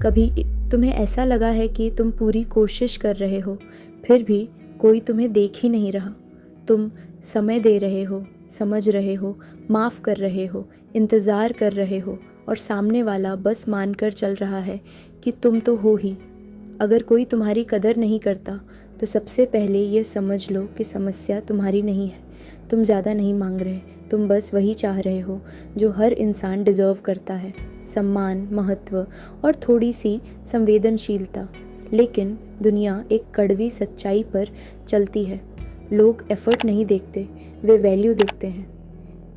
कभी तुम्हें ऐसा लगा है कि तुम पूरी कोशिश कर रहे हो, फिर भी कोई तुम्हें देख ही नहीं रहा। तुम समय दे रहे हो, समझ रहे हो, माफ़ कर रहे हो, इंतज़ार कर रहे हो, और सामने वाला बस मानकर चल रहा है कि तुम तो हो ही। अगर कोई तुम्हारी कदर नहीं करता तो सबसे पहले ये समझ लो कि समस्या तुम्हारी नहीं है। तुम ज़्यादा नहीं मांग रहे, तुम बस वही चाह रहे हो जो हर इंसान डिज़र्व करता है, सम्मान, महत्व और थोड़ी सी संवेदनशीलता। लेकिन दुनिया एक कड़वी सच्चाई पर चलती है। लोग एफ़र्ट नहीं देखते, वे वैल्यू देखते हैं।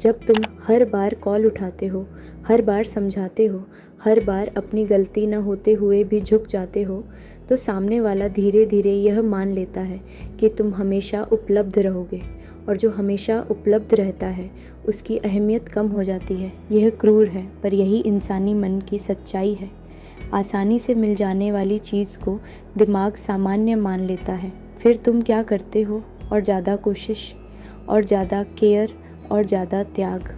जब तुम हर बार कॉल उठाते हो, हर बार समझाते हो, हर बार अपनी गलती न होते हुए भी झुक जाते हो, तो सामने वाला धीरे धीरे यह मान लेता है कि तुम हमेशा उपलब्ध रहोगे, और जो हमेशा उपलब्ध रहता है उसकी अहमियत कम हो जाती है। यह क्रूर है, पर यही इंसानी मन की सच्चाई है। आसानी से मिल जाने वाली चीज़ को दिमाग सामान्य मान लेता है। फिर तुम क्या करते हो? और ज़्यादा कोशिश, और ज़्यादा केयर, और ज़्यादा त्याग।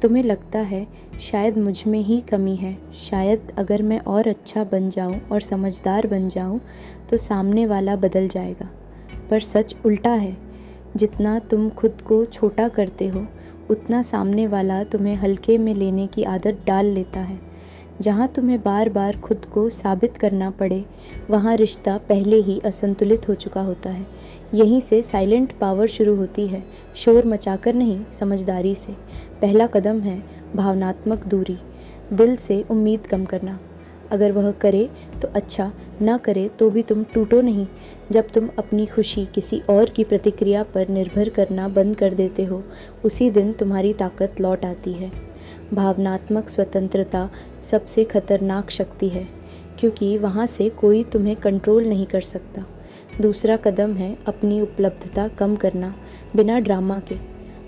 तुम्हें लगता है शायद मुझ में ही कमी है, शायद अगर मैं और अच्छा बन जाऊं और समझदार बन जाऊं तो सामने वाला बदल जाएगा। पर सच उल्टा है। जितना तुम खुद को छोटा करते हो, उतना सामने वाला तुम्हें हल्के में लेने की आदत डाल लेता है। जहाँ तुम्हें बार बार खुद को साबित करना पड़े, वहाँ रिश्ता पहले ही असंतुलित हो चुका होता है। यहीं से साइलेंट पावर शुरू होती है, शोर मचाकर नहीं, समझदारी से। पहला कदम है भावनात्मक दूरी, दिल से उम्मीद कम करना। अगर वह करे तो अच्छा, ना करे तो भी तुम टूटो नहीं। जब तुम अपनी खुशी किसी और की प्रतिक्रिया पर निर्भर करना बंद कर देते हो, उसी दिन तुम्हारी ताकत लौट आती है। भावनात्मक स्वतंत्रता सबसे खतरनाक शक्ति है, क्योंकि वहाँ से कोई तुम्हें कंट्रोल नहीं कर सकता। दूसरा कदम है अपनी उपलब्धता कम करना, बिना ड्रामा के।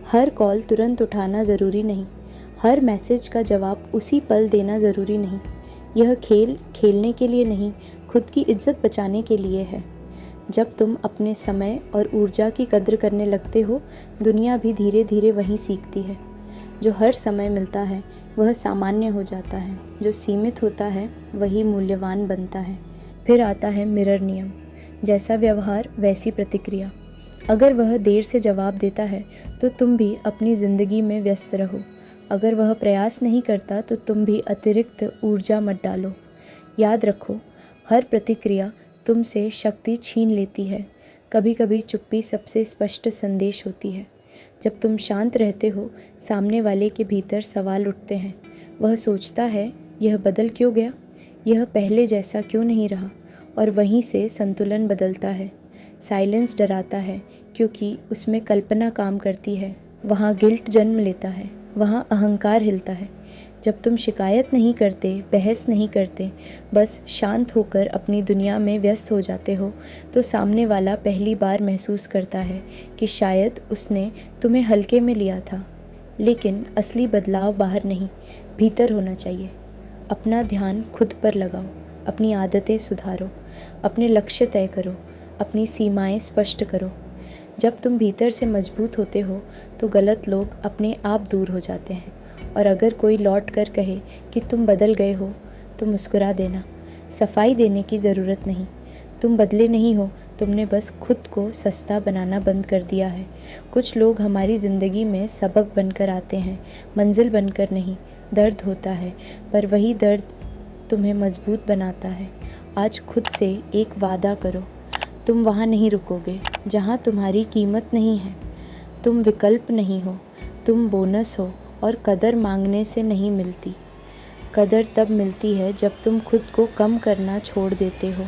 हर कॉल तुरंत उठाना ज़रूरी नहीं, हर मैसेज का जवाब उसी पल देना ज़रूरी नहीं। यह खेल खेलने के लिए नहीं, खुद की इज्जत बचाने के लिए है। जब तुम अपने समय और ऊर्जा की कद्र करने लगते हो, दुनिया भी धीरे धीरे वही सीखती है। जो हर समय मिलता है वह सामान्य हो जाता है, जो सीमित होता है वही मूल्यवान बनता है। फिर आता है मिरर नियम, जैसा व्यवहार वैसी प्रतिक्रिया। अगर वह देर से जवाब देता है तो तुम भी अपनी ज़िंदगी में व्यस्त रहो। अगर वह प्रयास नहीं करता तो तुम भी अतिरिक्त ऊर्जा मत डालो। याद रखो, हर प्रतिक्रिया तुमसे शक्ति छीन लेती है। कभी कभी चुप्पी सबसे स्पष्ट संदेश होती है। जब तुम शांत रहते हो, सामने वाले के भीतर सवाल उठते हैं। वह सोचता है, यह बदल क्यों गया, यह पहले जैसा क्यों नहीं रहा, और वहीं से संतुलन बदलता है। साइलेंस डराता है क्योंकि उसमें कल्पना काम करती है। वहाँ गिल्ट जन्म लेता है, वहाँ अहंकार हिलता है। जब तुम शिकायत नहीं करते, बहस नहीं करते, बस शांत होकर अपनी दुनिया में व्यस्त हो जाते हो, तो सामने वाला पहली बार महसूस करता है कि शायद उसने तुम्हें हल्के में लिया था। लेकिन असली बदलाव बाहर नहीं, भीतर होना चाहिए। अपना ध्यान खुद पर लगाओ, अपनी आदतें सुधारो, अपने लक्ष्य तय करो, अपनी सीमाएं स्पष्ट करो। जब तुम भीतर से मजबूत होते हो तो गलत लोग अपने आप दूर हो जाते हैं। और अगर कोई लौट कर कहे कि तुम बदल गए हो, तो मुस्कुरा देना। सफाई देने की ज़रूरत नहीं, तुम बदले नहीं हो, तुमने बस खुद को सस्ता बनाना बंद कर दिया है। कुछ लोग हमारी ज़िंदगी में सबक बनकर आते हैं, मंजिल बनकर नहीं। दर्द होता है, पर वही दर्द तुम्हें मजबूत बनाता है। आज खुद से एक वादा करो, तुम वहाँ नहीं रुकोगे जहाँ तुम्हारी कीमत नहीं है। तुम विकल्प नहीं हो, तुम बोनस हो, और कदर मांगने से नहीं मिलती। कदर तब मिलती है जब तुम खुद को कम करना छोड़ देते हो।